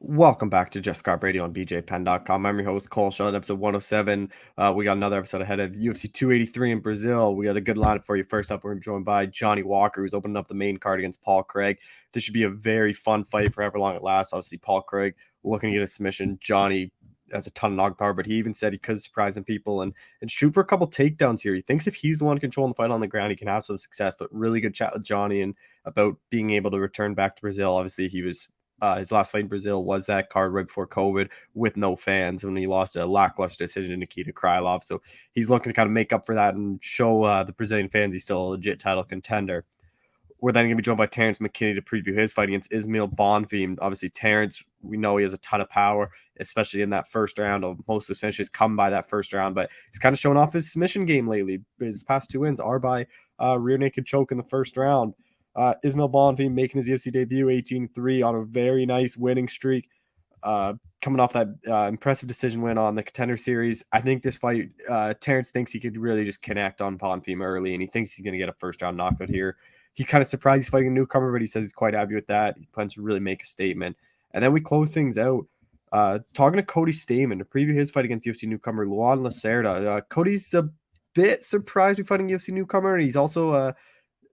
Welcome back to Just Scarp Radio on BJPenn.com. I'm your host, Cole Shelton, episode 107. We got another episode ahead of UFC 283 in Brazil. We got a good lineup for you. First up, we're joined by Johnny Walker, who's opening up the main card against Paul Craig. This should be a very fun fight for however long it lasts. Obviously, Paul Craig looking to get a submission. Johnny has a ton of knock power, but he even said he could surprise some people and shoot for a couple takedowns here. He thinks if he's the one controlling the fight on the ground, he can have some success. But really good chat with Johnny and about being able to return back to Brazil. Obviously, he was his last fight in Brazil was that card right before COVID with no fans when he lost a lackluster decision to Nikita Krylov. So he's looking to kind of make up for that and show the Brazilian fans he's still a legit title contender. We're then going to be joined by Terrance McKinney to preview his fight against Ismail Bonfim. Obviously, Terrance, we know he has a ton of power, especially in that first round. Most of his finishes come by that first round, but he's kind of shown off his submission game lately. His past two wins are by rear naked choke in the first round. Ismail Bonfim making his UFC debut 18-3 on a very nice winning streak. Coming off that impressive decision win on the Contender Series. I think this fight, Terrance thinks he could really just connect on Bonfim early, and he thinks he's going to get a first-round knockout here. He's kind of surprised he's fighting a newcomer, but he says he's quite happy with that. He plans to really make a statement. And then we close things out talking to Cody Stamann to preview his fight against UFC newcomer Luan Lacerda. Cody's a bit surprised we're fighting UFC newcomer, and he's also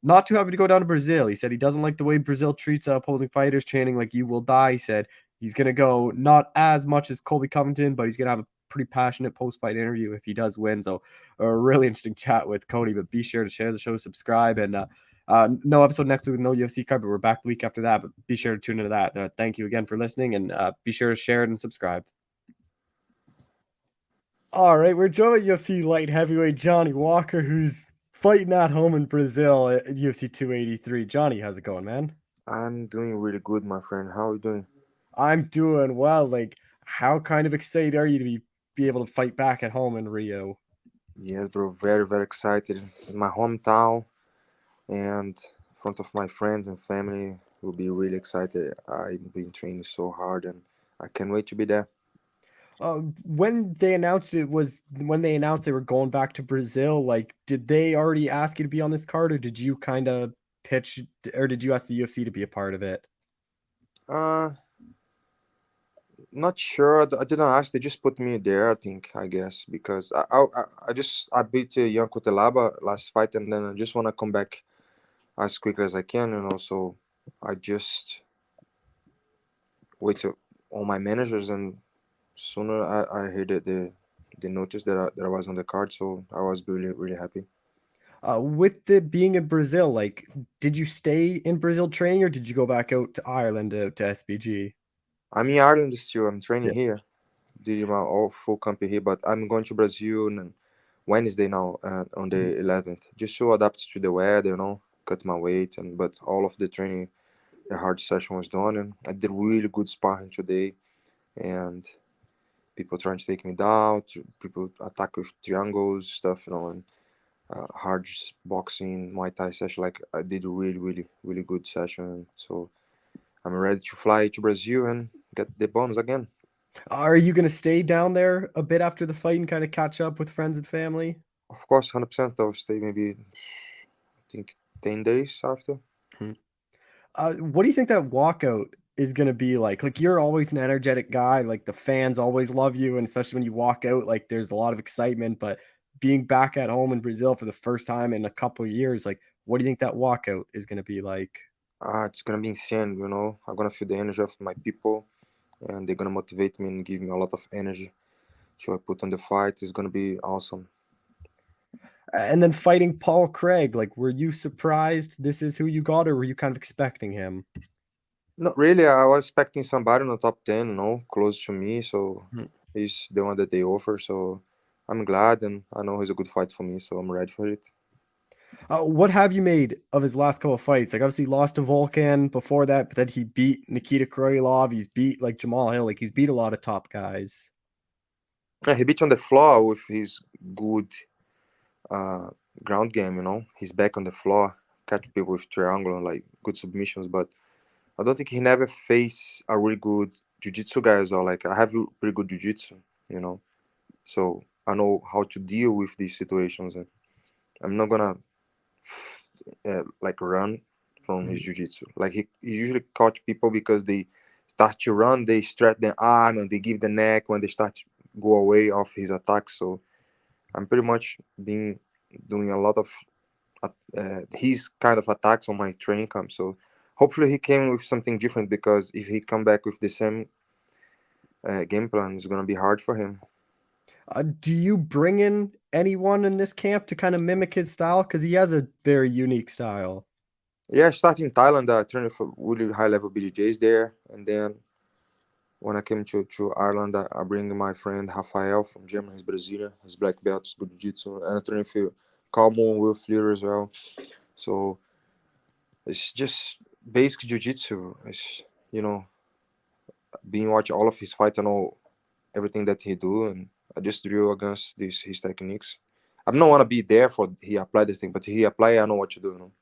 not too happy to go down to Brazil. He said he doesn't like the way Brazil treats opposing fighters, chanting like "you will die." He said he's going to go not as much as Colby Covington, but he's going to have a pretty passionate post-fight interview if he does win. So a really interesting chat with Cody, but be sure to share the show, subscribe, and no episode next week with no UFC card, but we're back the week after that, but be sure to tune into that. Thank you again for listening, and be sure to share it and subscribe. All right, we're joined by UFC light heavyweight Johnny Walker, who's fighting at home in Brazil at UFC 283. Johnny, how's it going, man? I'm doing really good, my friend. How are you doing? I'm doing well. Like, how kind of excited are you to be able to fight back at home in Rio? Yes, bro. Very, very excited. In my hometown and in front of my friends and family, will be really excited. I've been training so hard and I can't wait to be there. When they announced when they announced they were going back to Brazil, like, did they already ask you to be on this card, or did you kind of pitch, or did you ask the UFC to be a part of it? Uh, Not sure. I didn't ask. They just put me there. I think. I guess because I beat Ian Cutelaba last fight and then I just want to come back as quickly as I can. So I just wait on my managers and sooner I heard the notice that I was on the card, so I was really really happy. With the being in Brazil, like, did you stay in Brazil training, or did you go back out to Ireland to SBG? I'm in Ireland still. I'm training Yeah. here, did my all full camp here, but I'm going to Brazil on Wednesday now on Mhm. the 11th, just to adapt to the weather, cut my weight but all of the training, the hard session was done, and I did really good sparring today, and people trying to take me down, people attack with triangles stuff, and hard boxing, Muay Thai session. Like I did a really, really, really good session. So I'm ready to fly to Brazil and get the bonus again. Are you gonna stay down there a bit after the fight and kind of catch up with friends and family? Of course, 100%. I'll stay maybe, I think, 10 days after. Hmm. What do you think that walkout is gonna be like? Like, you're always an energetic guy. Like, the fans always love you, and especially when you walk out, like, there's a lot of excitement. But being back at home in Brazil for the first time in a couple of years, like, what do you think that walkout is gonna be like? It's gonna be insane, I'm gonna feel the energy of my people, and they're gonna motivate me and give me a lot of energy to I put on the fight. It's gonna be awesome. And then fighting Paul Craig, like, were you surprised this is who you got, or were you kind of expecting him? Not really. I was expecting somebody in the top 10, close to me. So Hmm. he's the one that they offer. So I'm glad, and I know he's a good fight for me. So I'm ready for it. What have you made of his last couple of fights? Like, obviously, he lost to Volkan before that, but then he beat Nikita Krylov. He's beat like Jamal Hill. Like, he's beat a lot of top guys. Yeah, he beat on the floor with his good uh, ground game. He's back on the floor, catch people with triangle and like good submissions. But I don't think he never faced a really good jiu-jitsu guy as well. Like I have pretty good jiu-jitsu, you know. So I know how to deal with these situations, and I'm not gonna like run from his Mhm. jiu-jitsu. Like he usually catch people because they start to run, they stretch the arm and they give the neck when they start to go away off his attack. So I'm pretty much been doing a lot of his kind of attacks on my training camp. So hopefully he came with something different, because if he come back with the same game plan, it's gonna be hard for him. Do you bring in anyone in this camp to kind of mimic his style? Because he has a very unique style. Yeah, I started in Thailand. I trained for really high level BJJs there, and then when I came to Ireland, I bring my friend Rafael from Germany. He's Brazilian. He's black belt, he's good jiu-jitsu, and I train for Calmo and Will Fleer as well. So it's just basic jiu-jitsu. It's, you know, being watch all of his fight, I know everything that he do, and I just drill against his techniques. I don't want to be there for he apply this thing, but he apply, I know what to do. You know,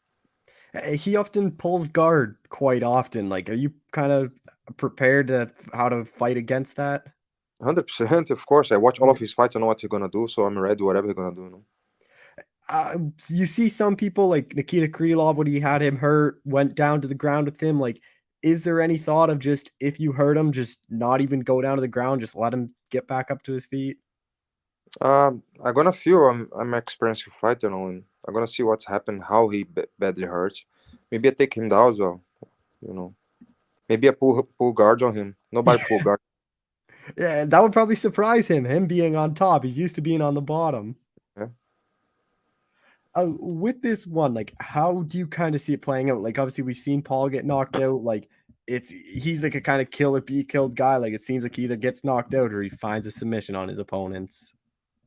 He often pulls guard quite often. Like, are you kind of prepared to how to fight against that? 100%. Of course, I watch all of his fights. I know what he's gonna do, so I'm ready whatever he's gonna do. You know? You see some people like Nikita Krylov when he had him hurt, went down to the ground with him. Like, is there any thought of just if you hurt him, just not even go down to the ground, just let him get back up to his feet? I'm gonna feel I'm an experienced fighter, you know, and I'm gonna see what's happened, how he badly hurt. Maybe I take him down as well. You know, maybe I pull guard on him. Nobody pull guard. Yeah, that would probably surprise him. Him being on top, he's used to being on the bottom. Yeah. With this one, like, how do you kind of see it playing out? Like, obviously, we've seen Paul get knocked out. Like, he's like a kind of kill or be killed guy. Like, it seems like he either gets knocked out or he finds a submission on his opponents.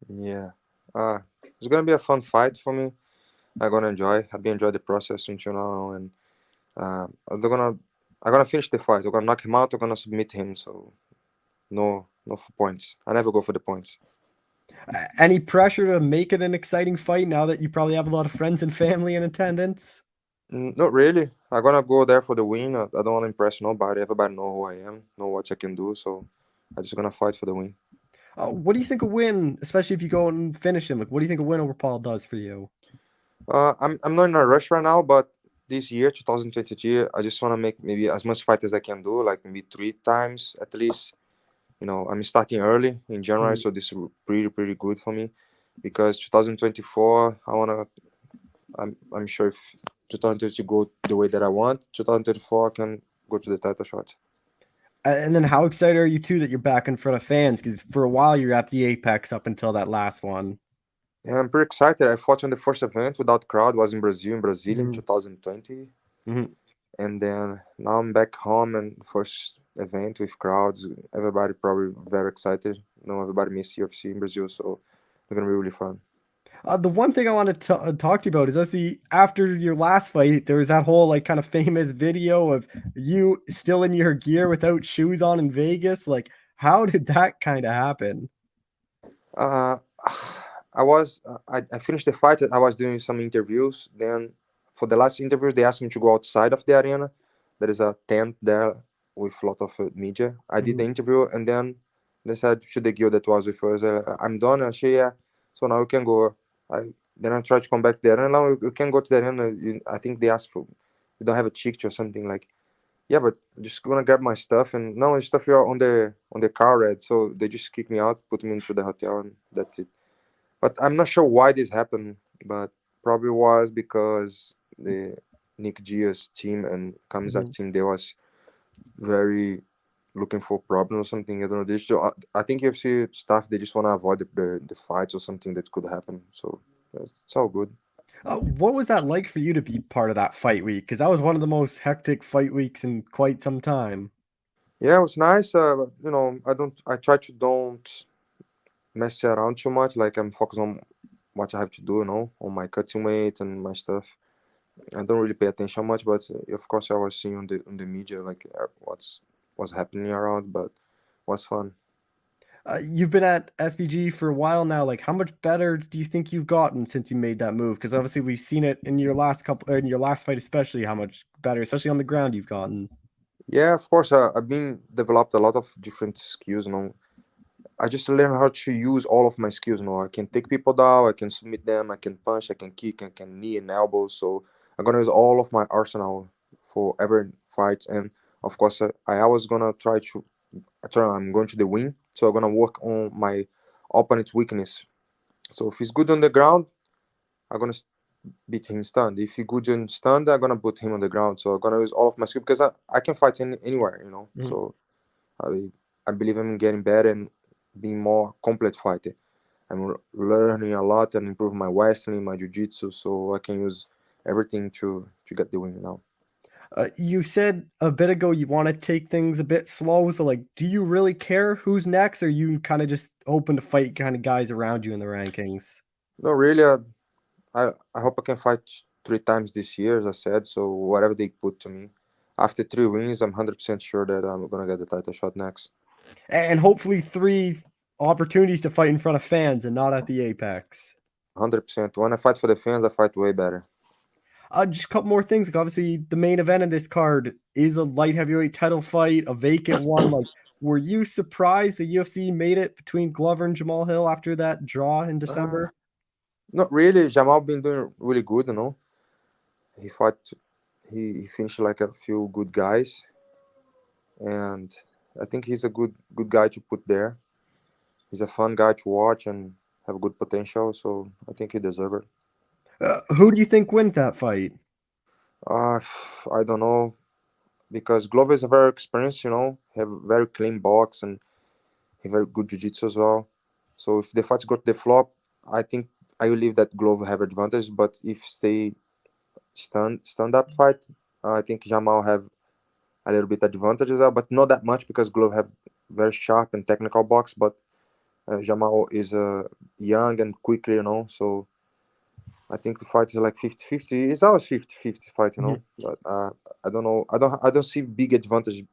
Yeah. It's gonna be a fun fight for me. I'm gonna enjoy. I've been enjoying the process until now, and I'm gonna finish the fight. I'm gonna knock him out. I'm gonna submit him. So no for points. I never go for the points. Any pressure to make it an exciting fight now that you probably have a lot of friends and family in attendance? Not really. I'm gonna go there for the win. I don't want to impress nobody. Everybody know who I am, know what I can do. So I'm just gonna fight for the win. What do you think a win, especially if you go and finish him? Like, what do you think a win over Paul does for you? I'm not in a rush right now, but this year, 2023, I just want to make maybe as much fight as I can do, like maybe 3 times at least. You know, I'm starting early in January, Mhm. so this is pretty good for me, because 2024, I'm sure if 2030 go the way that I want, 2034 I can go to the title shot. And then how excited are you too that you're back in front of fans? Because for a while you're at the Apex up until that last one. Yeah, I'm pretty excited. I fought on the first event without crowd, was in Brazil, in Mhm. 2020. Mhm. And then now I'm back home and first event with crowds. Everybody probably very excited. You know, everybody miss UFC in Brazil, so it's gonna be really fun. The one thing I want to talk to you about is I see after your last fight, there was that whole like kind of famous video of you still in your gear without shoes on in Vegas. Like, how did that kind of happen? Uh, I finished the fight. I was doing some interviews. Then for the last interviews, they asked me to go outside of the arena. There is a tent there with a lot of media. I did the Mhm. interview, and then they said to the girl that was with us, "I'm done." And she, yeah. So now we can go. Then I tried to come back there, and now we can go to the arena. I think they asked for we don't have a ticket or something like. Yeah, but I'm just gonna grab my stuff, and no, my stuff here on the car red. So they just kicked me out, put me into the hotel, and that's it. But I'm not sure why this happened, but probably was because the Nick Diaz team and Kamizat Mhm. team, they was very looking for problem or something. I don't know. I think UFC staff, they just want to avoid the fights or something that could happen. So it's all good. What was that like for you to be part of that fight week? Because that was one of the most hectic fight weeks in quite some time. Yeah, it was nice. But, you know, I try to don't mess around too much. Like I'm focused on what I have to do, you know, on my cutting weight and my stuff. I don't really pay attention much, but of course I was seeing on the media like what's happening around, but was fun. You've been at SBG for a while now. Like, how much better do you think you've gotten since you made that move? Because obviously we've seen it in your last couple, or in your last fight, especially how much better, especially on the ground, you've gotten. Yeah, of course I've been developed a lot of different skills. You know, I just learned how to use all of my skills. You know, I can take people down, I can submit them, I can punch, I can kick, I can knee and elbow. So I'm gonna use all of my arsenal for every fight. And Of course, I was gonna I'm going to the win, so I'm gonna work on my opponent's weakness. So if he's good on the ground, I'm gonna beat him stand. If he good on stand, I'm gonna put him on the ground. So I'm gonna use all of my skill because I can fight anywhere, you know. Mhm. So I believe I'm getting better and being more complete fighter. I'm learning a lot and improve my wrestling, my jiu-jitsu, so I can use everything to get the win now. You said a bit ago you want to take things a bit slow. So, like, do you really care who's next? Or are you kind of just open to fight kind of guys around you in the rankings? No, really, I hope I can fight 3 times this year, as I said. So whatever they put to me, after 3 wins, I'm 100% sure that I'm gonna get the title shot next. And hopefully, three opportunities to fight in front of fans and not at the Apex. 100%. When I fight for the fans, I fight way better. Just a couple more things. Like, obviously, the main event in this card is a light heavyweight title fight, a vacant one. Like, were you surprised the UFC made it between Glover and Jamal Hill after that draw in Uh, December? Not really. Jamal been doing really good, you know. He fought. He finished like a few good guys, and I think he's a good guy to put there. He's a fun guy to watch and have good potential. So I think he deserves it. Who do you think wins that fight? Uh, I don't know because Glover is a very experienced, you know, have very clean box and he very good jiu-jitsu as well. So if the fights go to the flop, I think I believe that Glover have advantage. But if stay stand up fight, I think Jamal have a little bit advantage as well, but not that much because Glover have very sharp and technical box. But Jamal is young and quickly, you know. So I think the fight is like 50-50. It's always 50-50 fight, you know. But I don't know. I don't see big advantage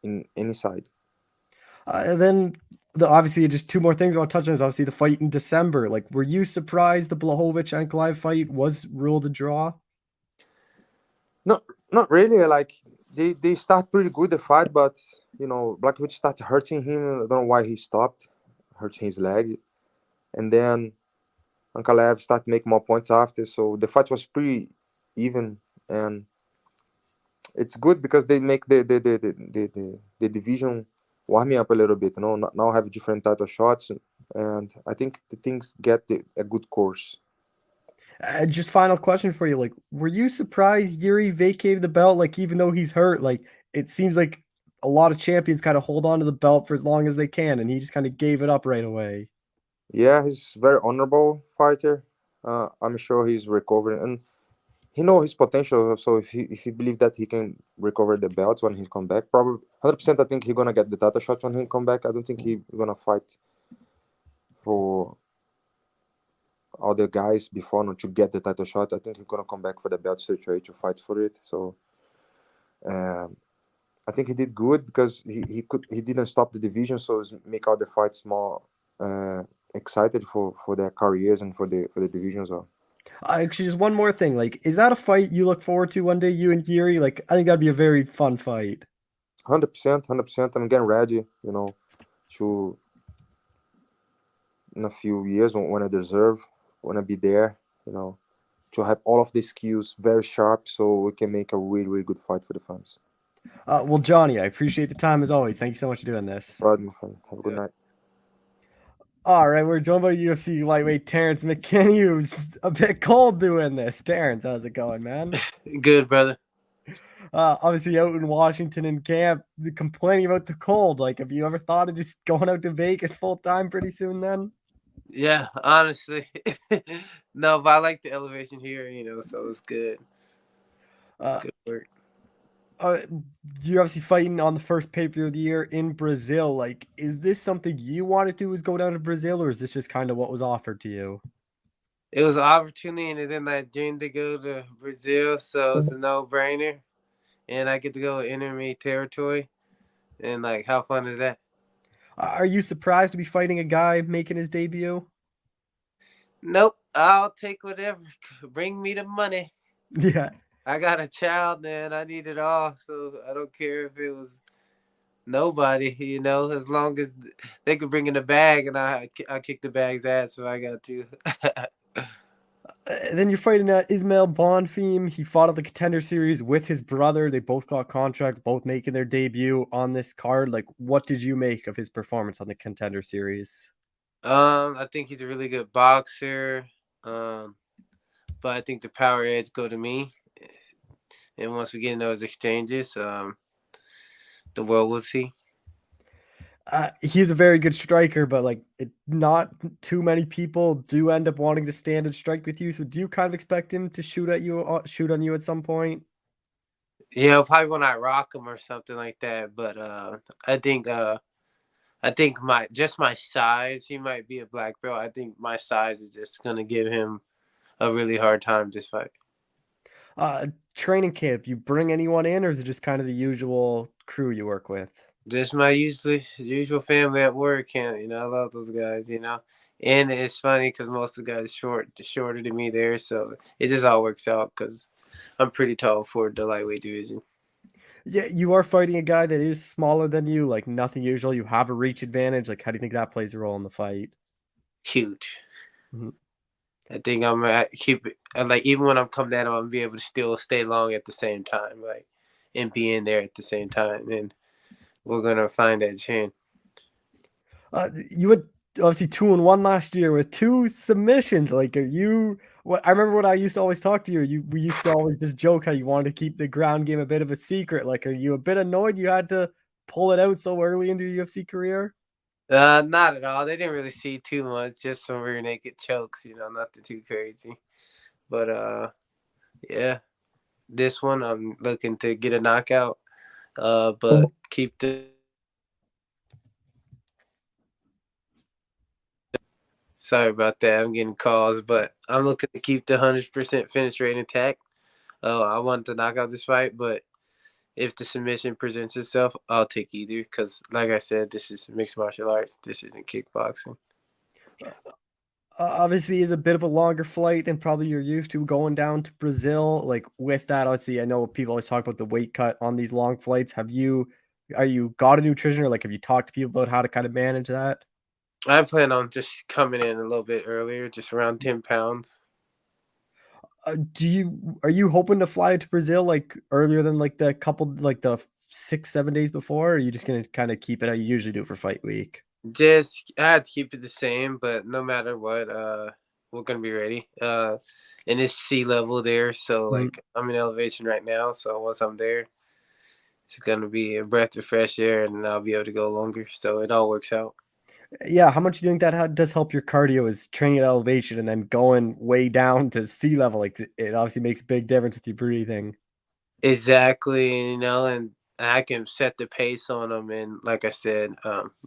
in any side. And then obviously just two more things I want to touch on is obviously the fight in December. Like, were you surprised the Blachowicz Ankalaev fight was ruled a draw? Not not really. Like they start pretty good the fight, but you know Blackwood started hurting him. I don't know why he stopped, hurting his leg, and then Ankalaev started making more points after. So the fight was pretty even, and it's good because they make the division warming up a little bit. You know, now have different title shots, and I think the things get a good course. Just final question for you. Like, were you surprised Yuri vacated the belt? Like, even though he's hurt, like, it seems like a lot of champions kind of hold on to the belt for as long as they can, and he just kind of gave it up right away. Yeah, he's very honorable fighter. I'm sure he's recovering, and he know his potential. So if he believe that he can recover the belts when he come back, probably 100%. I think he's gonna get the title shot when he come back. I don't think he gonna fight for other guys before not to get the title shot. I think he's gonna come back for the belt straight away to fight for it. So um, I think he did good because he didn't stop the division, so it's make all the fights more excited for their careers and for the division as well. Actually, just one more thing. Like, is that a fight you look forward to one day, you and Yuri? Like, I think that'd be a very fun fight. 100%, 100%. I'm getting ready, you know, to in a few years when I deserve, when I be there, you know, to have all of the skills very sharp so we can make a really, really good fight for the fans. Well, Johnny, I appreciate the time as always. Thank you so much for doing this. Right, my friend. Have a good Yeah. night. All right, we're joined by UFC lightweight Terrance McKinney, who's a bit cold doing this. Terrance, how's it going, man? Good, brother. Obviously out in Washington in camp, complaining about the cold. Like, have you ever thought of just going out to Vegas full time pretty soon then? Yeah, honestly. No, but I like the elevation here, so it's good. Uh, Good work. uh, you're obviously fighting on the first pay-per-view of the year in Brazil. Like, is this something you wanted to is go down to Brazil, or is this just kind of what was offered to you? It was an opportunity, and then I dreamed to go to Brazil, so it's a no-brainer. And I get to go enemy territory, and like, how fun is that? Are you surprised to be fighting a guy making his debut? Nope, I'll take whatever. Bring me the money. Yeah. I got a child, man. I need it all, so I don't care if it was nobody, as long as they could bring in a bag, and I kick the bag's ass if I got to. Then you're fighting Ismail Bonfim. He fought at the Contender Series with his brother. They both got contracts, both making their debut on this card. Like, what did you make of his performance on the Contender Series? I think he's a really good boxer. But I think the power edge go to me. And once we get in those exchanges, the world will see. He's a very good striker, but like not too many people do end up wanting to stand and strike with you. So do you kind of expect him to shoot on you at some point? Yeah, probably when I rock him or something like that. But I think my size. He might be a black belt. I think my size is just gonna give him a really hard time this fight. Training camp, you bring anyone in, or is it just kind of the usual crew you work with? Just my usual family at work, and I love those guys, And it's funny because most of the guys shorter than me there, so it just all works out because I'm pretty tall for the lightweight division. Yeah, you are fighting a guy that is smaller than you, like nothing usual. You have a reach advantage. Like, how do you think that plays a role in the fight? Huge. Mhm. I think I'm gonna keep it like even when I'm coming down, I'm gonna be able to still stay long at the same time, like and be in there at the same time, and we're gonna find that chin. You had obviously 2-1 last year with 2 submissions. Like, are you? What I remember when I used to always talk to you. We used to always just joke how you wanted to keep the ground game a bit of a secret. Like, are you a bit annoyed you had to pull it out so early into your UFC career? Not at all. They didn't really see too much, just some rear naked chokes, nothing too crazy. But yeah, this one I'm looking to get a knockout. But keep the sorry about that. I'm getting calls, but I'm looking to keep the 100% finish rate intact. I want to knock out this fight, but if the submission presents itself, I'll take either because, like I said, this is mixed martial arts. This isn't kickboxing. Obviously, is a bit of a longer flight than probably you're used to going down to Brazil. Like with that, obviously, I know people always talk about the weight cut on these long flights. Are you got a nutritioner? Like, have you talked to people about how to kind of manage that? I plan on just coming in a little bit earlier, just around 10 pounds. Are you hoping to fly to Brazil like earlier than like the 6, 7 days before? Or are you just gonna kind of keep it how you usually do for fight week? Just I had to keep it the same, but no matter what, we're gonna be ready. And it's sea level there, so Mhm. like I'm in elevation right now. So once I'm there, it's gonna be a breath of fresh air, and I'll be able to go longer. So it all works out. Yeah, how much do you think that does help your cardio is training at elevation and then going way down to sea level? Like it obviously makes a big difference with your breathing. Exactly, and I can set the pace on them. And like I said,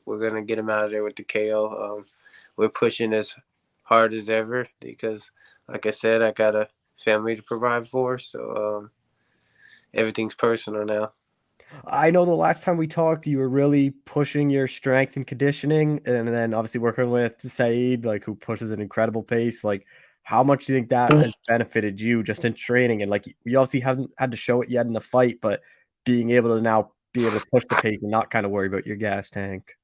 we're gonna get them out of there with the KO. We're pushing as hard as ever because, like I said, I got a family to provide for. So everything's personal now. I know the last time we talked, you were really pushing your strength and conditioning, and then obviously working with Saeed, like who pushes an incredible pace. Like, how much do you think that has benefited you just in training? And like, you obviously haven't had to show it yet in the fight, but being able to now be able to push the pace and not kind of worry about your gas tank.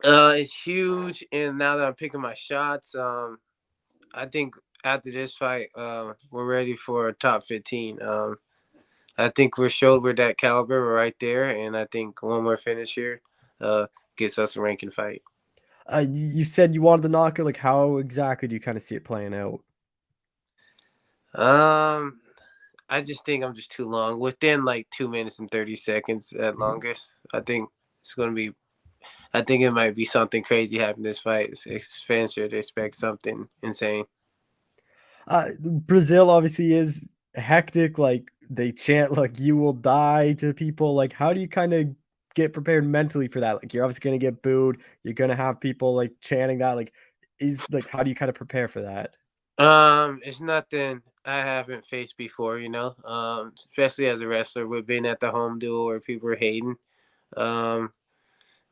It's huge, and now that I'm picking my shots, I think after this fight, we're ready for a top 15. I think we're showed we're that caliber. We're right there, and I think one more finish here gets us a ranking fight. You said you wanted the knockout. Like, how exactly do you kind of see it playing out? Um, I just think I'm just too long. Within like 2 minutes and 30 seconds at Mhm. longest. It's gonna be. I think it might be something crazy happen this fight. Fans should expect something insane. Brazil obviously is hectic. Like they chant like "you will die" to people. Like, how do you kind of get prepared mentally for that? Like, you're obviously gonna get booed. You're gonna have people like chanting that. Like, how do you kind of prepare for that? It's nothing I haven't faced before. Especially as a wrestler, we've been at the home duel where people are hating. Um,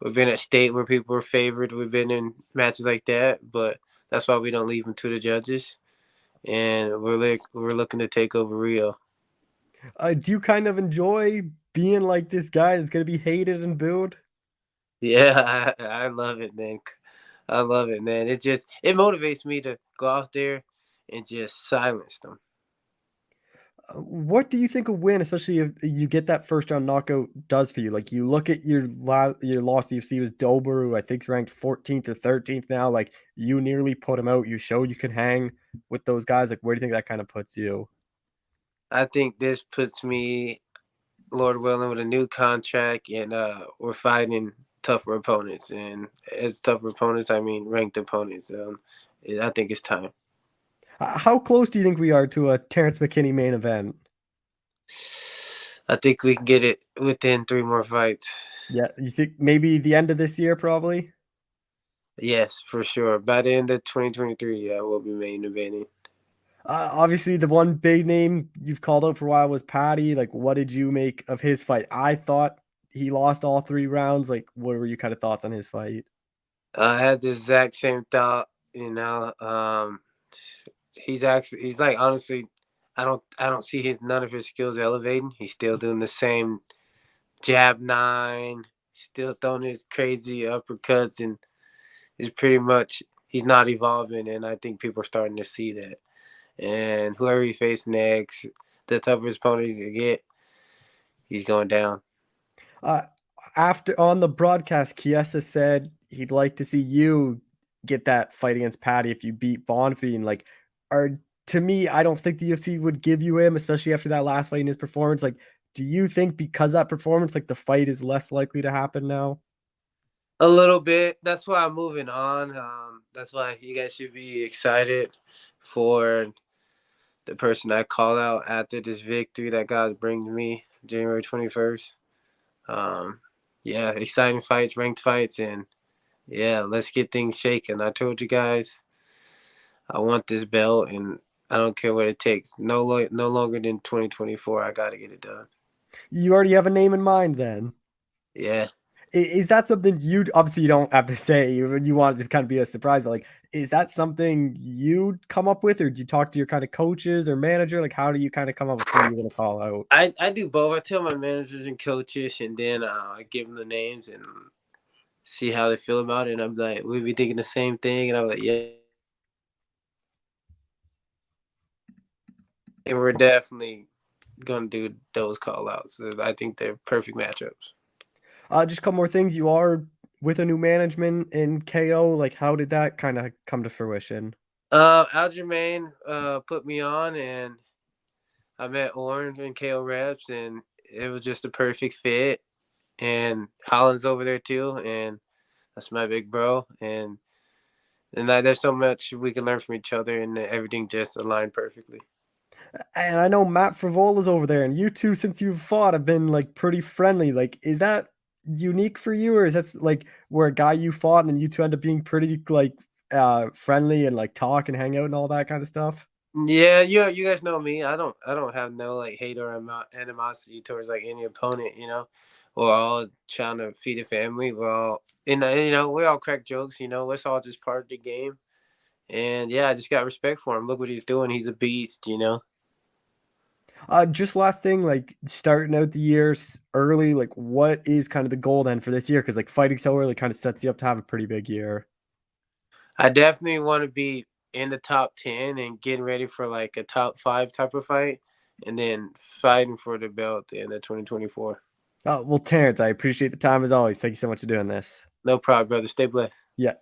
we've been at state where people are favored. We've been in matches like that, but that's why we don't leave them to the judges. And we're looking to take over Rio. Do you kind of enjoy being like this guy that's gonna be hated and booed? Yeah, I love it, man. I love it, man. It motivates me to go out there and just silenced them. What do you think a win, especially if you get that first round knockout, does for you? Like you look at your loss to UFC was Dober, who I think's ranked 14th or 13th now. Like you nearly put him out. You show you can hang with those guys. Like where do you think that kind of puts you? I think this puts me, Lord willing, with a new contract, and we're fighting tougher opponents. And as tougher opponents, I mean ranked opponents. I think it's time. How close do you think we are to a Terrance McKinney main event? I think we can get it within 3 more fights. Yeah, you think maybe the end of this year, probably? Yes, for sure. By the end of 2023, we'll be main eventing. Obviously, the one big name you've called out for a while was Patty. Like, what did you make of his fight? I thought he lost all 3 rounds. Like, what were your kind of thoughts on his fight? I had the exact same thought. He's like, honestly, I don't see none of his skills elevating. He's still doing the same jab 9, still throwing his crazy uppercuts, and he's not evolving. And I think people are starting to see that. And whoever he faces next, the tougher his opponents get, he's going down. Uh, After on the broadcast, Chiesa said he'd like to see you get that fight against Patty if you beat Bonfim. Like, are to me, I don't think the UFC would give you him, especially after that last fight in his performance. Like, do you think because that performance, like the fight is less likely to happen now? A little bit. That's why I'm moving on. That's why you guys should be excited for the person I call out after this victory that God brings me January 21st. Yeah, exciting fights, ranked fights, and yeah, let's get things shaking. I told you guys I want this belt, and I don't care what it takes. No longer than 2024. I got to get it done. You already have a name in mind, then. Yeah. Is that something you obviously you don't have to say you want it to kind of be a surprise, but like, is that something you'd come up with, or do you talk to your kind of coaches or manager? Like, how do you kind of come up with who you're going to call out? I do both. I tell my managers and coaches, and then I give them the names and see how they feel about it. And I'm like, we be thinking the same thing, and I'm like, yeah. And we're definitely gonna do those call outs. I think they're perfect matchups. Just a couple more things. You are with a new management in KO. Like, how did that kind of come to fruition? Aljamain put me on, and I met Orange and KO reps, and it was just a perfect fit. And Holland's over there too, and that's my big bro. And there's so much we can learn from each other, and everything just aligned perfectly. And I know Matt Frivola's over there, and you two, since you've fought, have been like pretty friendly. Like, is that unique for you, or is that like where a guy you fought and then you two end up being pretty like friendly and like talk and hang out and all that kind of stuff? Yeah, you guys know me. I don't have no like hate or animosity towards like any opponent. We're all trying to feed a family. We're all we all crack jokes. It's all just part of the game. And yeah, I just got respect for him. Look what he's doing. He's a beast. Just last thing, like starting out the year early, like what is kind of the goal then for this year? Because like fighting so early kind of sets you up to have a pretty big year. I definitely want to be in the top 10 and getting ready for like a top 5 type of fight, and then fighting for the belt at the end of 2024. Well, Terrance, I appreciate the time as always. Thank you so much for doing this. No problem, brother. Stay blessed. Yeah.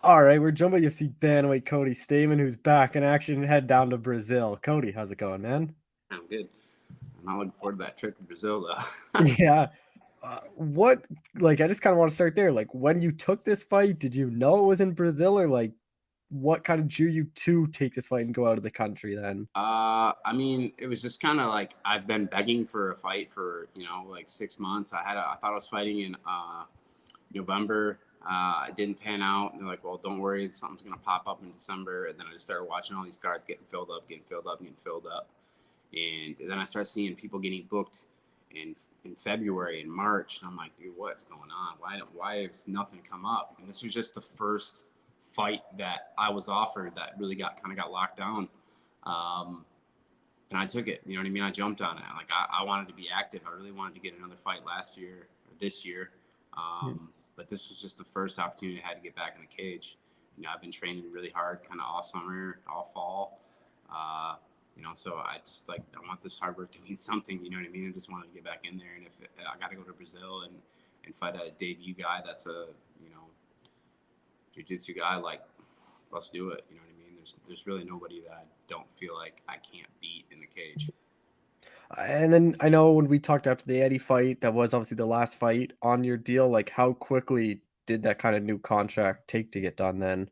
All right, we're joined by UFC bantamweight Cody Stamann, who's back in action and head down to Brazil. Cody, how's it going, man? I'm good. I'm not looking forward to that trip to Brazil, though. Yeah. What, like, I just kind of want to start there. Like, when you took this fight, did you know it was in Brazil, or like, what kind of drew you to take this fight and go out of the country then? I mean, it was just kind of like I've been begging for a fight for like 6 months. I thought I was fighting in November. It didn't pan out. And they're like, well, don't worry, something's gonna pop up in December. And then I just started watching all these cards getting filled up. And then I started seeing people getting booked in February and March. And I'm like, dude, what's going on? Why has nothing come up? And this was just the first fight that I was offered that really got locked down. And I took it, you know what I mean? I jumped on it. Like I wanted to be active. I really wanted to get another fight last year or this year. But this was just the first opportunity I had to get back in the cage. you know, I've been training really hard kind of all summer, all fall. You know, so I just like, I want this hard work to mean something, you know what I mean? I just want to get back in there. And if I got to go to Brazil and fight a debut guy that's a, you know, jiu-jitsu guy, like, let's do it. You know what I mean? There's really nobody that I don't feel like I can't beat in the cage. And then I know when we talked after the Eddie fight, that was obviously the last fight on your deal. Like, how quickly did that kind of new contract take to get done then?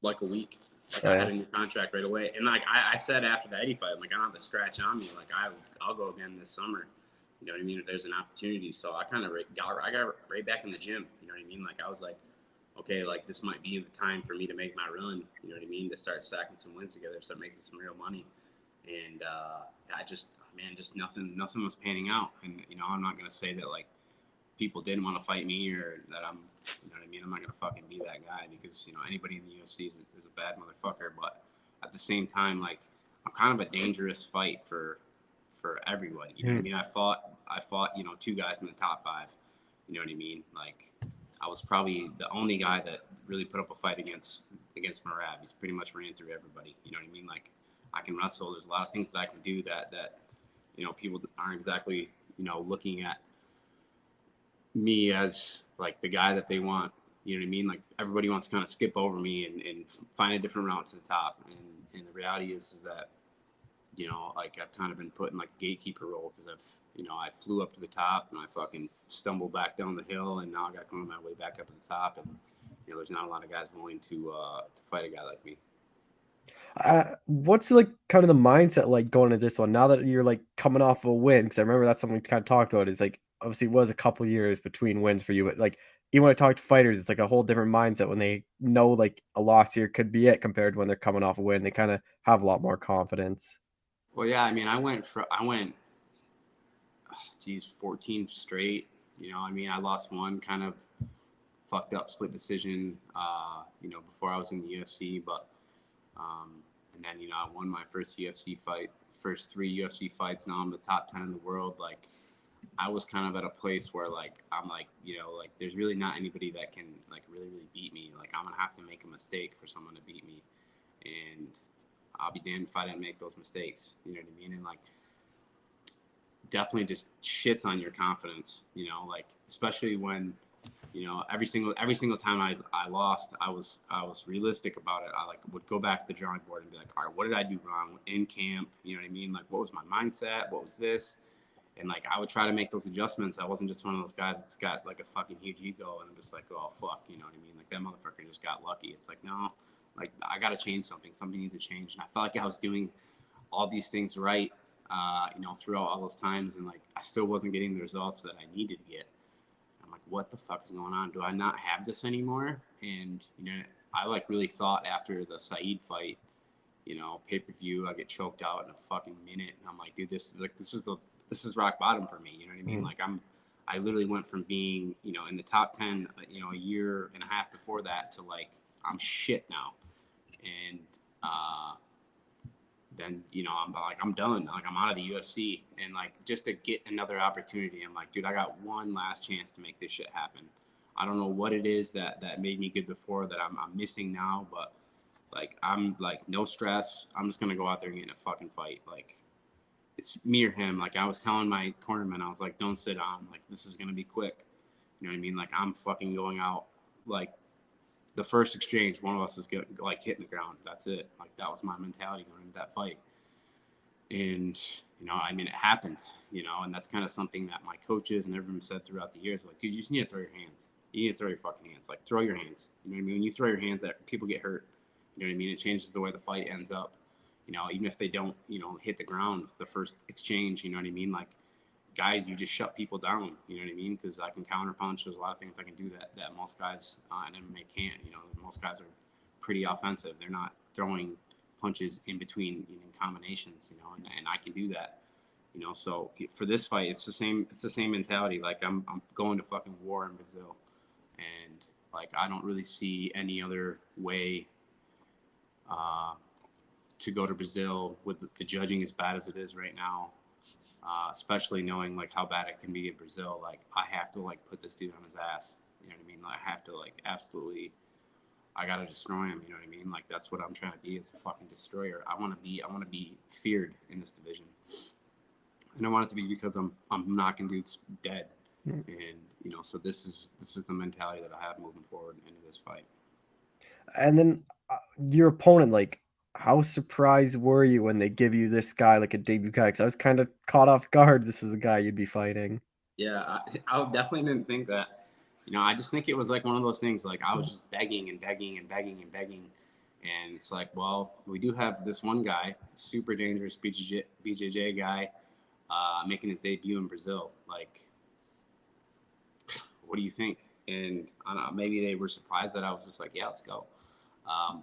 Like a week. Like, Oh, I yeah. had a new contract right away. And like I said after the Eddie fight, I'm like, I don't have the scratch on me. Like, I'll go again this summer. You know what I mean? If there's an opportunity. So I kind of got right back in the gym. You know what I mean? Like, I was like, okay, like, this might be the time for me to make my run. You know what I mean? To start stacking some wins together, start making some real money. And I just, man, just nothing was panning out. And, you know, I'm not going to say that, like, people didn't want to fight me or that I'm, you know what I mean? I'm not going to fucking be that guy because, you know, anybody in the UFC is a bad motherfucker. But at the same time, like, I'm kind of a dangerous fight for everybody. You know what I mean? I fought, you know, 2 guys in the top 5. You know what I mean? Like, I was probably the only guy that really put up a fight against Merab. He's pretty much ran through everybody. You know what I mean? Like, I can wrestle. There's a lot of things that I can do that you know, people aren't exactly, you know, looking at me as like the guy that they want. You know what I mean? Like, everybody wants to kind of skip over me and find a different route to the top. And the reality is that, you know, like, I've kind of been put in like a gatekeeper role because I flew up to the top and I fucking stumbled back down the hill, and now I got to come my way back up to the top. And, you know, there's not a lot of guys willing to fight a guy like me. What's like kind of the mindset like going into this one now that you're like coming off a win? Because I remember that's something we kind of talked about. Is like, obviously it was a couple years between wins for you, but like, even when I talk to fighters, it's like a whole different mindset when they know like a loss here could be it compared to when they're coming off a win. They kind of have a lot more confidence. Well, yeah, I mean, I went 14 straight. You know, I mean, I lost one kind of fucked up split decision, you know, before I was in the UFC, but and then, you know, I won my first UFC fight, first 3 UFC fights. Now I'm the top 10 in the world. Like, I was kind of at a place where, like, I'm like, you know, like, there's really not anybody that can, like, really beat me. Like, I'm gonna have to make a mistake for someone to beat me, and I'll be damned if I didn't make those mistakes. You know what I mean? And, like, definitely just shits on your confidence. You know, like, especially when, you know, every single time I lost, I was realistic about it. I like would go back to the drawing board and be like, all right, what did I do wrong in camp? You know what I mean? Like, what was my mindset? What was this? And like, I would try to make those adjustments. I wasn't just one of those guys that's got like a fucking huge ego and I'm just like, oh fuck, you know what I mean? Like, that motherfucker just got lucky. It's like, no, like, I got to change something. Something needs to change. And I felt like I was doing all these things right, you know, throughout all those times, and like, I still wasn't getting the results that I needed to get. I'm like, what the fuck is going on? Do I not have this anymore? And, you know, I like really thought after the Saeed fight, you know, pay-per-view, I get choked out in a fucking minute. And I'm like, dude, this is rock bottom for me. You know what I mean? Like, I literally went from being, you know, in the top 10, you know, a year and a half before that to like, I'm shit now. And, then, you know, I'm like, I'm done. Like, I'm out of the UFC. And like, just to get another opportunity, I'm like, dude, I got one last chance to make this shit happen. I don't know what it is that made me good before that I'm missing now, but like, I'm like, no stress. I'm just gonna go out there and get in a fucking fight. Like, it's me or him. Like, I was telling my cornerman, I was like, don't sit down. Like, this is gonna be quick. You know what I mean? Like, I'm fucking going out. Like, the first exchange, one of us is like hitting the ground. That's it. Like, that was my mentality going into that fight. And, you know, I mean, it happened, you know, and that's kind of something that my coaches and everyone said throughout the years. Like, dude, you just need to throw your hands. You need to throw your fucking hands. Like, throw your hands. You know what I mean? When you throw your hands, that people get hurt. You know what I mean? It changes the way the fight ends up. You know, even if they don't, you know, hit the ground the first exchange, you know what I mean? Like, guys, you just shut people down. You know what I mean? Because I can counter punch. There's a lot of things I can do that most guys in MMA can't. You know, most guys are pretty offensive. They're not throwing punches in between, you know, combinations. You know, and I can do that. You know, so for this fight, it's the same. It's the same mentality. Like, I'm going to fucking war in Brazil, and like, I don't really see any other way to go to Brazil with the judging as bad as it is right now. Especially knowing like how bad it can be in Brazil. Like, I have to like put this dude on his ass. You know what I mean? Like, I have to like absolutely I gotta destroy him. You know what I mean? Like that's what I'm trying to be, is a fucking destroyer. I want to be feared in this division, and I want it to be because I'm knocking dudes dead. Mm. And you know, so this is the mentality that I have moving forward into this fight. And then your opponent, like, how surprised were you when they give you this guy like a debut guy? Because I was kind of caught off guard. This is the guy you'd be fighting. Yeah, I definitely didn't think that. You know, I just think it was like one of those things. Like I was just begging and begging and begging and begging, and it's like, well, we do have this one guy, super dangerous BJJ guy, making his debut in Brazil. Like, what do you think? And I don't know, maybe they were surprised that I was just like, yeah, let's go.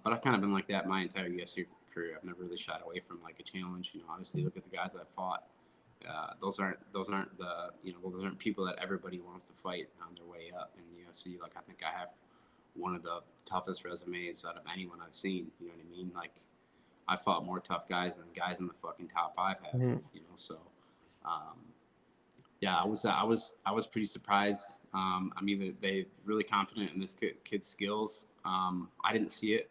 But I've kind of been like that my entire UFC career. I've never really shied away from like a challenge. You know, obviously look at the guys that I've fought. Those aren't those aren't people that everybody wants to fight on their way up in the UFC. Like I think I have one of the toughest resumes out of anyone I've seen. You know what I mean? Like I fought more tough guys than guys in the fucking top 5 have. Mhm. You know, so yeah, I was pretty surprised. I mean, they're really confident in this kid's skills. I didn't see it.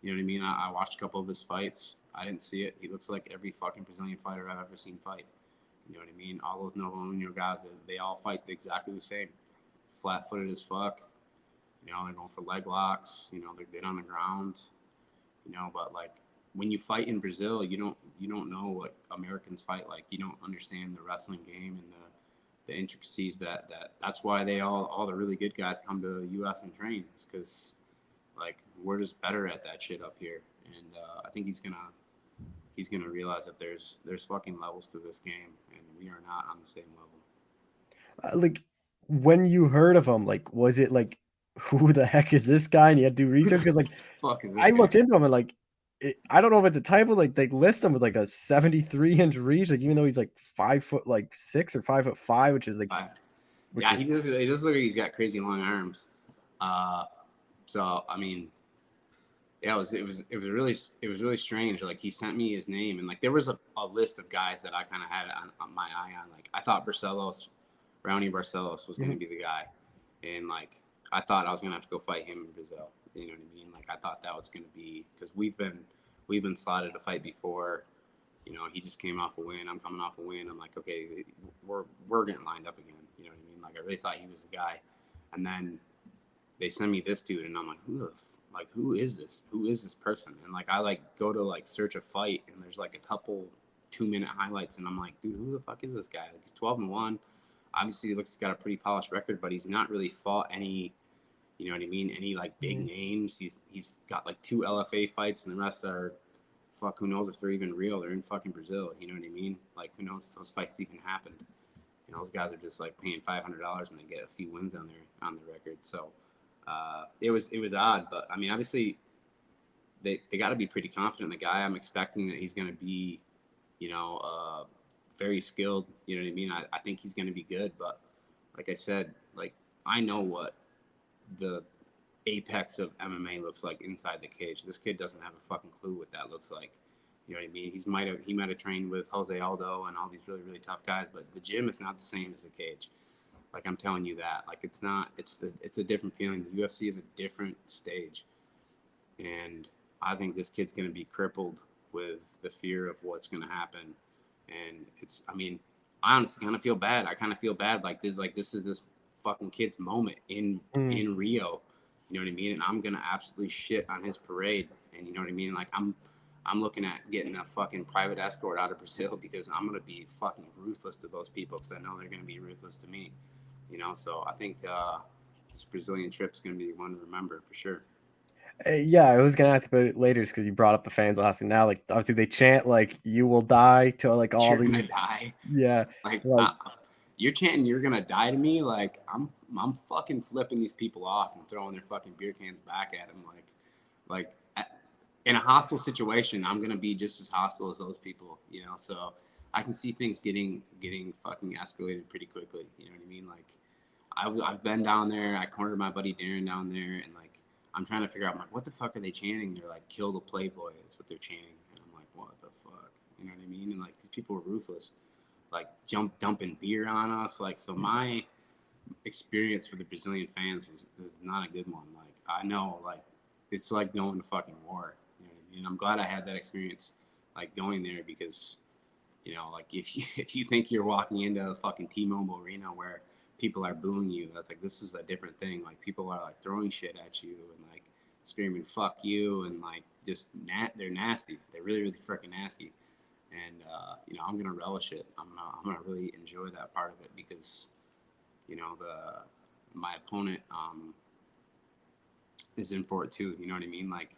You know what I mean? I watched a couple of his fights. I didn't see it. He looks like every fucking Brazilian fighter I've ever seen fight. You know what I mean? All those Novo União guys, they all fight exactly the same. Flat-footed as fuck. You know, they're going for leg locks. You know, they're good on the ground. You know, but like when you fight in Brazil, you don't know what Americans fight like. You don't understand the wrestling game and the intricacies that's why all the really good guys come to the U.S. and train. It's because like we're just better at that shit up here, and I think he's gonna realize that there's fucking levels to this game, and we are not on the same level. Like, when you heard of him, like, was it like, who the heck is this guy? And you had to do research because, like, Fuck is this I guy? looked into him and like, I don't know if it's a typo. Like, they list him with like a 73-inch reach, like even though he's like 5'6" or 5'5", which is like, Yeah, he does look like he's got crazy long arms. So I mean, yeah, it was really strange. Like he sent me his name, and like there was a list of guys that I kind of had on my eye on. Like I thought Raoni Barcelos was going to be the guy, and like I thought I was going to have to go fight him in Brazil. You know what I mean? Like I thought that was going to be, because we've been slotted to fight before. You know, he just came off a win. I'm coming off a win. I'm like, okay, we're getting lined up again. You know what I mean? Like I really thought he was the guy, and then they send me this dude, and I'm like, who is this? Who is this person? And like I like go to like search a fight, and there's like a couple 2-minute highlights, and I'm like, dude, who the fuck is this guy? Like he's 12-1. Obviously, he looks got a pretty polished record, but he's not really fought any, you know what I mean, any like big names. He's got like 2 LFA fights, and the rest are, fuck, who knows if they're even real? They're in fucking Brazil. You know what I mean? Like who knows if those fights even happened? You know, those guys are just like paying $500 and they get a few wins on their record. So it was odd, but I mean, obviously they got to be pretty confident in the guy. I'm expecting that he's going to be, you know, very skilled. You know what I mean? I think he's going to be good, but like I said, like I know what the apex of MMA looks like inside the cage. This kid doesn't have a fucking clue what that looks like. You know what I mean? He might have trained with Jose Aldo and all these really, really tough guys, but the gym is not the same as the cage. Like I'm telling you that. Like it's not. It's a different feeling. The UFC is a different stage, and I think this kid's going to be crippled with the fear of what's going to happen. And it's. I mean, I honestly kind of feel bad. I kind of feel bad. Like this is this fucking kid's moment in Rio. You know what I mean? And I'm gonna absolutely shit on his parade. And you know what I mean? Like I'm looking at getting a fucking private escort out of Brazil because I'm gonna be fucking ruthless to those people because I know they're gonna be ruthless to me. You know, so I think this Brazilian trip's gonna be one to remember for sure. Yeah, I was gonna ask about it later because you brought up the fans last, and now like obviously they chant like "you will die" to like all You're the gonna die. yeah. Like Like, you're chanting "you're gonna die" to me. Like I'm fucking flipping these people off and throwing their fucking beer cans back at them. Like in a hostile situation, I'm gonna be just as hostile as those people. You know, so I can see things getting fucking escalated pretty quickly. You know what I mean? Like I've been down there. I cornered my buddy Darren down there, and like I'm trying to figure out, I'm like, what the fuck are they chanting? They're like, "Kill the Playboy." That's what they're chanting, and I'm like, what the fuck? You know what I mean? And like these people are ruthless, like dumping beer on us. Like so, my experience with the Brazilian fans is not a good one. Like I know, like it's like going to fucking war. You know what I mean? I'm glad I had that experience, like going there, because you know, like if you think you're walking into a fucking T-Mobile Arena where people are booing you, that's like, this is a different thing. Like people are like throwing shit at you and like screaming "fuck you" and like just they're nasty. They're really really freaking nasty. And you know, I'm gonna relish it. I'm gonna really enjoy that part of it, because you know my opponent is in for it too. You know what I mean? Like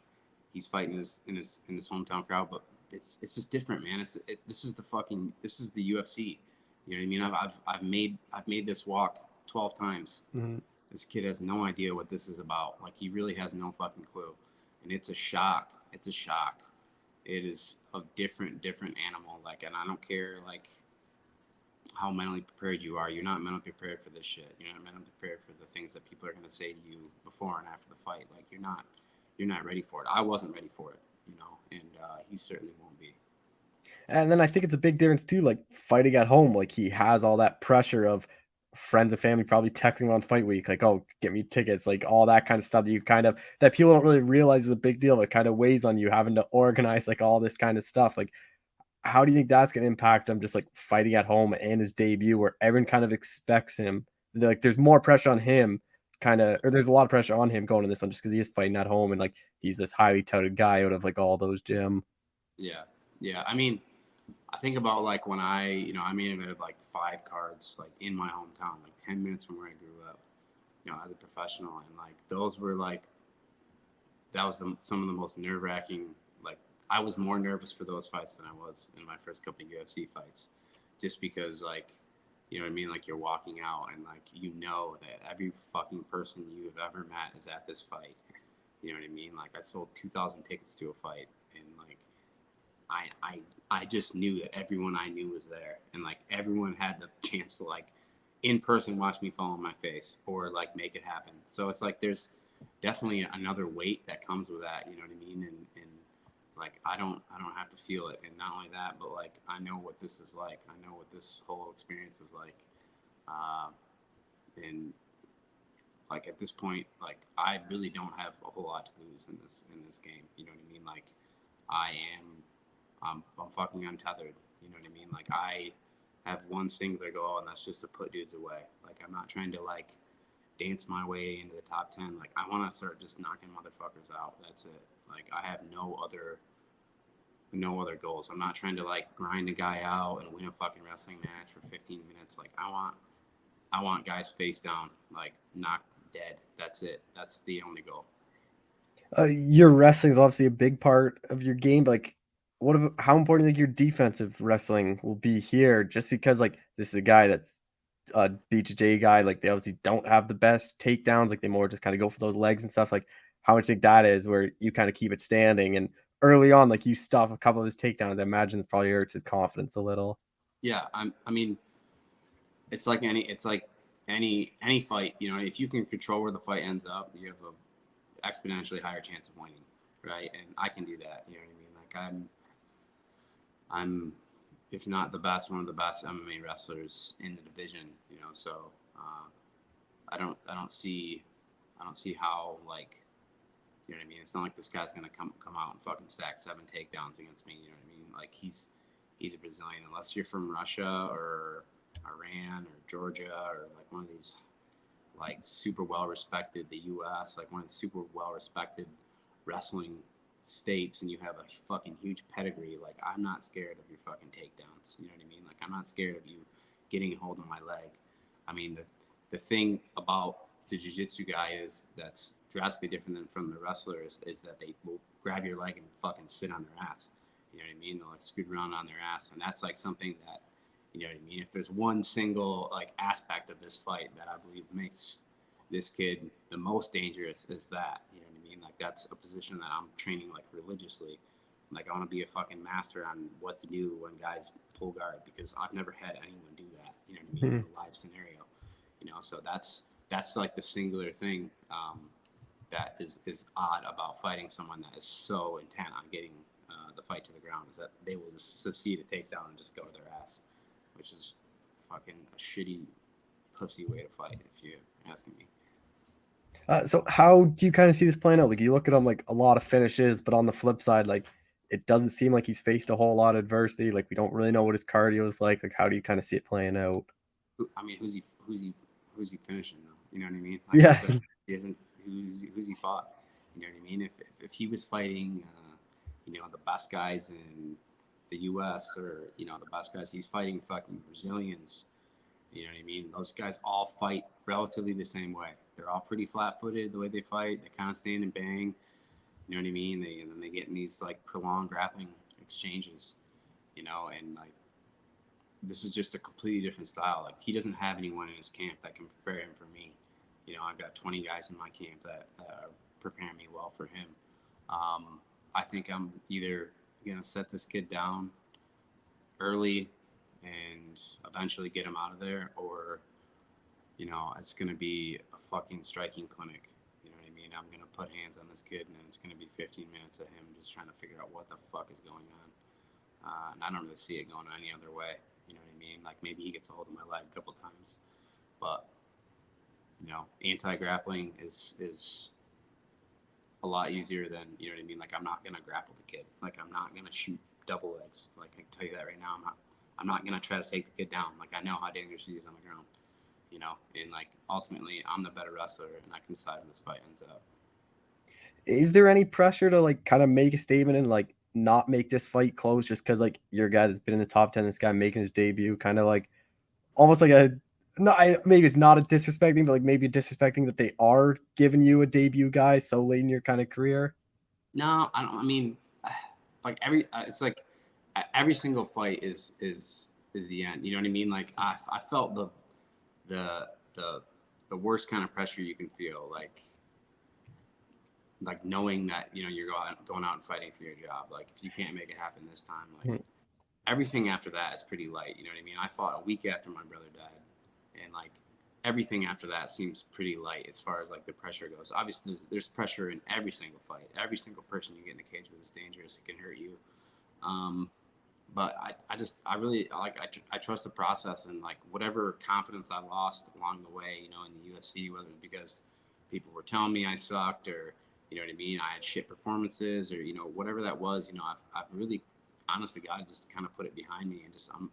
he's fighting in his hometown crowd, but it's just different, man. This is the UFC. You know what I mean? I've made this walk 12 times. Mm-hmm. This kid has no idea what this is about. Like he really has no fucking clue, and it's a shock. It's a shock. It is a different animal. Like, and I don't care like how mentally prepared you are. You're not mentally prepared for this shit. You're not mentally prepared for the things that people are gonna say to you before and after the fight. Like you're not ready for it. I wasn't ready for it, you know, and he certainly won't be. And then I think it's a big difference too, like fighting at home. Like he has all that pressure of friends and family probably texting him on fight week, like, oh, get me tickets, like all that kind of stuff that people don't really realize is a big deal. It kind of weighs on you having to organize like all this kind of stuff. Like, how do you think that's going to impact him just like fighting at home and his debut where everyone kind of expects him? Like there's more pressure on him or there's a lot of pressure on him going to this one just because he is fighting at home and like he's this highly touted guy out of like all those gym. Yeah. I mean, I think about like when I main evented like 5 cards like in my hometown, like 10 minutes from where I grew up, you know, as a professional, and like those were like some of the most nerve-wracking. Like I was more nervous for those fights than I was in my first couple of UFC fights, just because like, you know what I mean, like you're walking out and like you know that every fucking person you've ever met is at this fight. You know what I mean? Like I sold 2,000 tickets to a fight, and like I just knew that everyone I knew was there, and like everyone had the chance to like in person watch me fall on my face or like make it happen. So it's like there's definitely another weight that comes with that, you know what I mean? And like I don't have to feel it. And not only that, but like I know what this is like. I know what this whole experience is like. And like at this point, like I really don't have a whole lot to lose in this game. You know what I mean? Like I'm fucking untethered. You know what I mean? Like I have one singular goal, and that's just to put dudes away. Like I'm not trying to like dance my way into the top 10. Like I want to start just knocking motherfuckers out. That's it. Like I have no other goals. I'm not trying to like grind a guy out and win a fucking wrestling match for 15 minutes. Like I want guys face down, like knocked dead. That's it. That's the only goal. Your wrestling is obviously a big part of your game. But like, how important do you think your defensive wrestling will be here? Just because like this is a guy that's a BJJ guy, like they obviously don't have the best takedowns. Like they more just kind of go for those legs and stuff. Like how much do you think that is where you kind of keep it standing and early on, like you stop a couple of his takedowns. I imagine it's probably hurts his confidence a little. Yeah, I mean, it's like any fight. You know, if you can control where the fight ends up, you have a exponentially higher chance of winning, right? And I can do that. You know what I mean? Like I'm, if not the best, one of the best MMA wrestlers in the division. You know, so I don't see how like, you know what I mean? It's not like this guy's gonna come out and fucking stack 7 takedowns against me. You know what I mean? Like he's a Brazilian, unless you're from Russia or Iran or Georgia or like one of these like super well respected, the U.S., like one of the super well respected wrestling states, and you have a fucking huge pedigree. Like I'm not scared of your fucking takedowns. You know what I mean? Like I'm not scared of you getting a hold of my leg. I mean the thing about the jiu-jitsu guy is that's drastically different than from the wrestlers is that they will grab your leg and fucking sit on their ass. You know what I mean? They'll like scoot around on their ass, and that's like something that, you know what I mean? If there's one single like aspect of this fight that I believe makes this kid the most dangerous, is that, you know what I mean? Like that's a position that I'm training like religiously. Like I want to be a fucking master on what to do when guys pull guard, because I've never had anyone do that, you know what I mean, in a live scenario. You know, so that's like the singular thing that is odd about fighting someone that is so intent on getting the fight to the ground, is that they will just succeed a takedown and just go to their ass, which is fucking a shitty pussy way to fight, if you're asking me. So how do you kind of see this playing out? Like you look at him, like a lot of finishes, but on the flip side, like it doesn't seem like he's faced a whole lot of adversity. Like we don't really know what his cardio is like. Like how do you kind of see it playing out? I mean, who's he finishing though? You know what I mean? Like, Yeah. he isn't who's he fought? You know what I mean? If he was fighting, you know, the best guys in the U.S. or you know the best guys, he's fighting fucking Brazilians. You know what I mean? Those guys all fight relatively the same way. They're all pretty flat-footed the way they fight. They kind of stand and bang. You know what I mean? And then they get in these like prolonged grappling exchanges. You know, and like this is just a completely different style. Like he doesn't have anyone in his camp that can prepare him for me. You know, I've got 20 guys in my camp that are preparing me well for him. I think I'm either gonna set this kid down early and eventually get him out of there, or you know, it's gonna be a fucking striking clinic. You know what I mean? I'm gonna put hands on this kid, and it's gonna be 15 minutes of him just trying to figure out what the fuck is going on. And I don't really see it going any other way. You know what I mean? Like maybe he gets a hold of my leg a couple times, but you know, anti-grappling is a lot easier than, you know what I mean? Like I'm not gonna grapple the kid. Like I'm not gonna shoot double legs. Like I can tell you that right now. I'm not gonna try to take the kid down. Like I know how dangerous he is on the ground. You know, and like ultimately I'm the better wrestler, and I can decide when this fight ends up. Is there any pressure to like kind of make a statement and like not make this fight close just because like you're a guy that's been in the top 10, this guy making his debut, kind of like almost like a maybe it's not a disrespecting, but like maybe a disrespecting that they are giving you a debut guy so late in your kind of career? No, I don't. I mean, like it's like every single fight is the end. You know what I mean? Like I felt the the worst kind of pressure you can feel, like knowing that you know you're going out and fighting for your job. Like if you can't make it happen this time, like everything after that is pretty light. You know what I mean? I fought a week after my brother died, and like everything after that seems pretty light as far as like the pressure goes. Obviously, there's pressure in every single fight. Every single person you get in the cage with is dangerous. It can hurt you. But I really I trust the process, and like whatever confidence I lost along the way, you know, in the UFC, whether it's because people were telling me I sucked, or you know what I mean, I had shit performances, or you know whatever that was, you know, I've really, honestly, God, just kind of put it behind me, and just I'm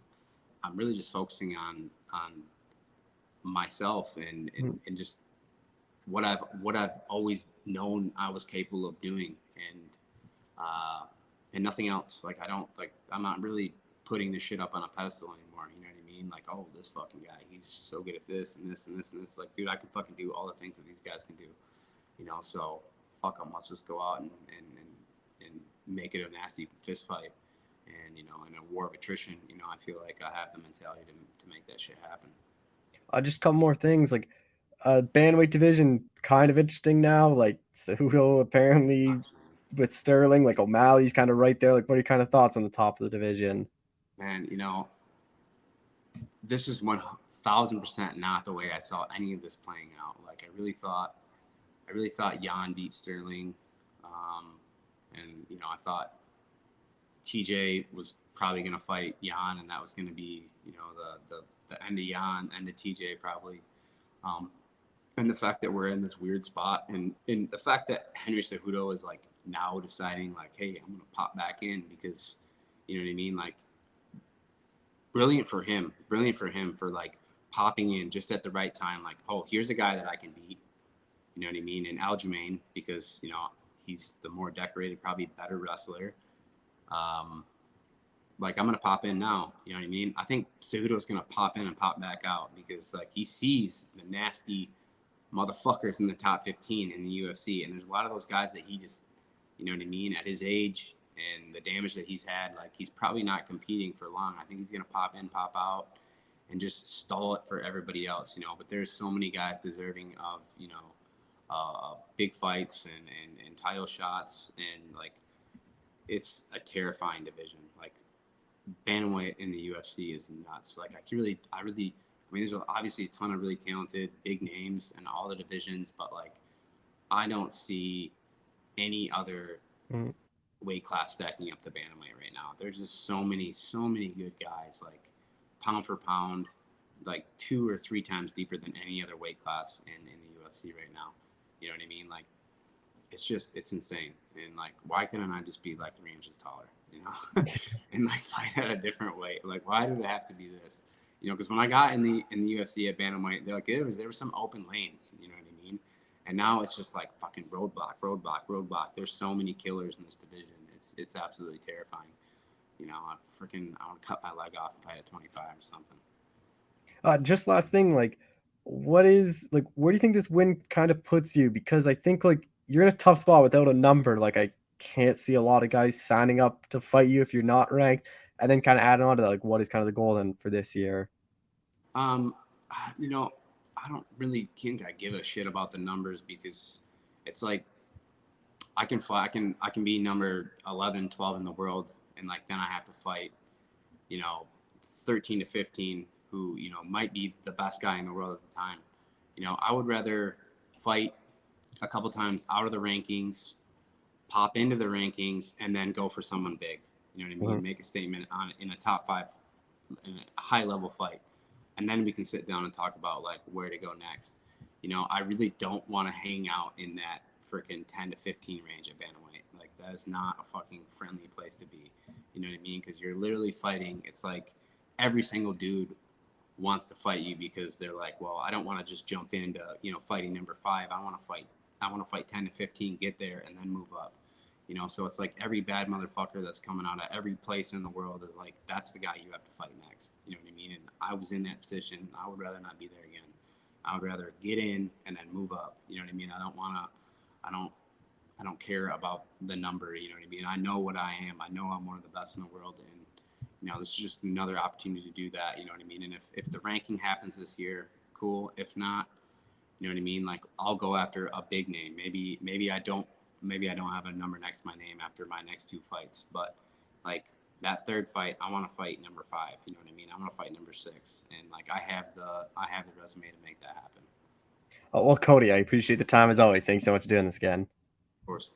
really just focusing on myself and just what I've always known I was capable of doing, and nothing else. Like I'm not really putting this shit up on a pedestal anymore. You know what I mean? Like, oh, this fucking guy, he's so good at this and this and this and this. Like, dude, I can fucking do all the things that these guys can do. You know, so fuck them. Let's just go out and make it a nasty fist fight. And you know, in a war of attrition, you know, I feel like I have the mentality to make that shit happen. Just a couple more things. Like bandweight division, kind of interesting now. Like Cejudo apparently with Sterling, like O'Malley's kind of right there. Like, what are your kind of thoughts on the top of the division? Man, you know, this is 1,000% not the way I saw any of this playing out. Like, I really thought Jan beat Sterling, and you know, I thought TJ was probably going to fight Jan, and that was going to be, you know, the end of Jan, end of TJ probably. And the fact that we're in this weird spot, and the fact that Henry Cejudo is like now deciding like, hey, I'm gonna pop back in because, you know what I mean? Like, brilliant for him for like popping in just at the right time. Like, oh, here's a guy that I can beat. You know what I mean? And Aljamain, because you know he's the more decorated, probably better wrestler. Like I'm gonna pop in now. You know what I mean? I think Cejudo's gonna pop in and pop back out because like he sees the nasty motherfuckers in the top 15 in the UFC, and there's a lot of those guys that he just, you know what I mean, at his age and the damage that he's had, like he's probably not competing for long. I think he's gonna pop in, pop out, and just stall it for everybody else, you know. But there's so many guys deserving of, you know, big fights and title shots, and like it's a terrifying division. Like bantamweight in the UFC is nuts. Like I mean, there's obviously a ton of really talented big names in all the divisions, but like I don't see any other weight class stacking up to bantamweight right now. There's just so many good guys, like pound for pound, like 2 or 3 times deeper than any other weight class in the UFC right now. You know what I mean? Like, it's insane. And like, why couldn't I just be like 3 inches taller, you know, and like fight at a different weight? Like, why did it have to be this? You know, because when I got in the UFC at bantamweight, they're like, there was some open lanes. You know what I mean? And now it's just like fucking roadblock. There's so many killers in this division. It's absolutely terrifying. You know, I want to cut my leg off and fight at 25 or something. Just last thing, like, where do you think this win kind of puts you? Because I think like you're in a tough spot without a number. Like, I can't see a lot of guys signing up to fight you if you're not ranked. And then kind of adding on to that, like, what is kind of the goal then for this year? You know, I don't really think I give a shit about the numbers, because it's like I can be number 11, 12 in the world, and like then I have to fight, you know, 13 to 15 who, you know, might be the best guy in the world at the time. You know, I would rather fight a couple times out of the rankings, pop into the rankings, and then go for someone big. You know what I mean? Mhm. Make a statement in a top 5, in a high level fight. And then we can sit down and talk about like where to go next. You know, I really don't want to hang out in that freaking 10 to 15 range at bantamweight. Like, that is not a fucking friendly place to be. You know what I mean? Because you're literally fighting. It's like every single dude wants to fight you, because they're like, well, I don't want to just jump into, you know, fighting number 5. I want to fight 10 to 15, get there, and then move up. You know, so it's like every bad motherfucker that's coming out of every place in the world is like, that's the guy you have to fight next. You know what I mean? And I was in that position. I would rather not be there again. I would rather get in and then move up. You know what I mean? I don't care about the number. You know what I mean? I know what I am. I know I'm one of the best in the world. And, you know, this is just another opportunity to do that. You know what I mean? And if the ranking happens this year, cool. If not, you know what I mean? Like, I'll go after a big name. Maybe I don't have a number next to my name after my next 2 fights, but like that third fight, I want to fight number 5. You know what I mean? I want to fight number 6, and like I have the resume to make that happen. Oh, well, Cody, I appreciate the time as always. Thanks so much for doing this again. Of course.